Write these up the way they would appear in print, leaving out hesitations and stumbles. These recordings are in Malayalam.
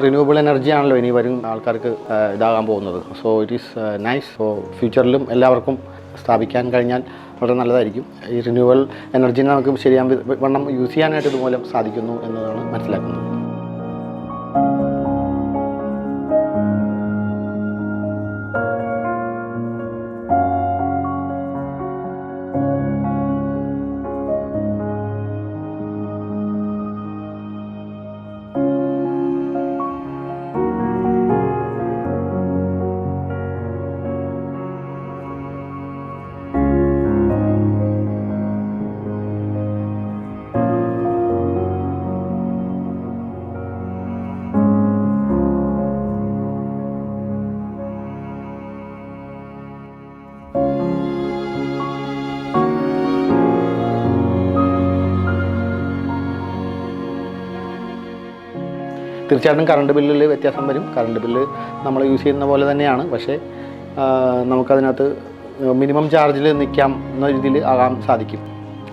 റിന്യൂവബിൾ എനർജി ആണല്ലോ ഇനി വരും ആൾക്കാർക്ക് ഇതാകാൻ പോകുന്നത്. So it is nice. So ഫ്യൂച്ചറിലും എല്ലാവർക്കും സ്ഥാപിക്കാൻ കഴിഞ്ഞാൽ വളരെ നല്ലതായിരിക്കും. ഈ റിന്യൂവബിൾ എനർജീനെ നമുക്ക് ശരിയാൻ വണ്ണം യൂസ് ചെയ്യാനായിട്ട് ഇതുമൂലം സാധിക്കുന്നു എന്നതാണ് മനസ്സിലാക്കുന്നത്. തീർച്ചയായിട്ടും കറണ്ട് ബില്ലിൽ വ്യത്യാസം വരും. കറണ്ട് ബില്ല് നമ്മൾ യൂസ് ചെയ്യുന്ന പോലെ തന്നെയാണ്. പക്ഷേ നമുക്കതിനകത്ത് മിനിമം ചാർജിൽ നിൽക്കാം എന്ന രീതിയിൽ ആകാൻ സാധിക്കും.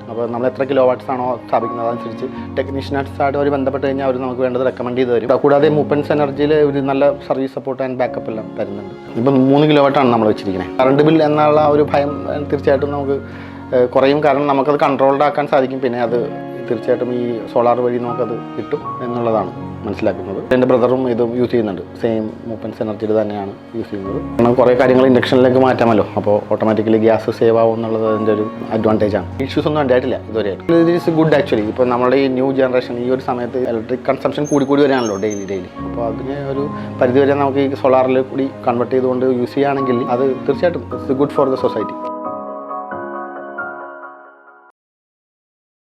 അപ്പോൾ നമ്മൾ എത്ര കിലോ വാട്ട്സ് ആണോ സ്ഥാപിക്കുന്നത് അതനുസരിച്ച് ടെക്നീഷ്യൻസായിട്ട് അവർ ബന്ധപ്പെട്ട് കഴിഞ്ഞാൽ അവർ നമുക്ക് വേണ്ടത് റെക്കമെൻഡ് ചെയ്ത് തരും. കൂടാതെ മൂപ്പൻസ് എനർജിയിൽ ഒരു നല്ല സർവീസ് സപ്പോർട്ട് ആൻഡ് ബാക്കപ്പ് എല്ലാം തരുന്നുണ്ട്. ഇപ്പം 3 കിലോ വാട്ടാണ് നമ്മൾ വെച്ചിരിക്കുന്നത്. കറണ്ട് ബിൽ എന്നുള്ള ഒരു ഭയം തീർച്ചയായിട്ടും നമുക്ക് കുറയും. കാരണം നമുക്കത് കൺട്രോൾഡ് ആക്കാൻ സാധിക്കും. പിന്നെ അത് തീർച്ചയായിട്ടും ഈ സോളാർ വഴി നമുക്കത് കിട്ടും എന്നുള്ളതാണ് മനസ്സിലാക്കുന്നത്. എൻ്റെ ബ്രദറും ഇതും യൂസ് ചെയ്യുന്നുണ്ട്. സെയിം മൂപ്പൻസ് എനർജിയിൽ തന്നെയാണ് യൂസ് ചെയ്യുന്നത്. കാരണം കുറേ കാര്യങ്ങൾ ഇൻഡക്ഷനിലേക്ക് മാറ്റാമല്ലോ. അപ്പോൾ ഓട്ടോമാറ്റിക്കലി ഗ്യാസ് സേവ് ആവും എന്നുള്ളത് അതിൻ്റെ ഒരു അഡ്വാൻറ്റേജാണ്. ഇഷ്യൂസ് ഒന്നും ഉണ്ടായിട്ടില്ല ഇതുവരെയായിട്ട്. ഇത് ഈസ് ഗുഡ് ആക്ച്വലി. ഇപ്പോൾ നമ്മുടെ ഈ ന്യൂ ജനറേഷൻ ഈ ഒരു സമയത്ത് ഇലക്ട്രിക് കൺസംഷൻ കൂടി വരികയാണല്ലോ ഡെയിലി. അപ്പോൾ അതിന് ഒരു പരിധിവരെ നമുക്ക് ഈ സോളാറിൽ കൂടി കൺവേർട്ട് ചെയ്തുകൊണ്ട് യൂസ് ചെയ്യുകയാണെങ്കിൽ അത് തീർച്ചയായിട്ടും it's good for the society.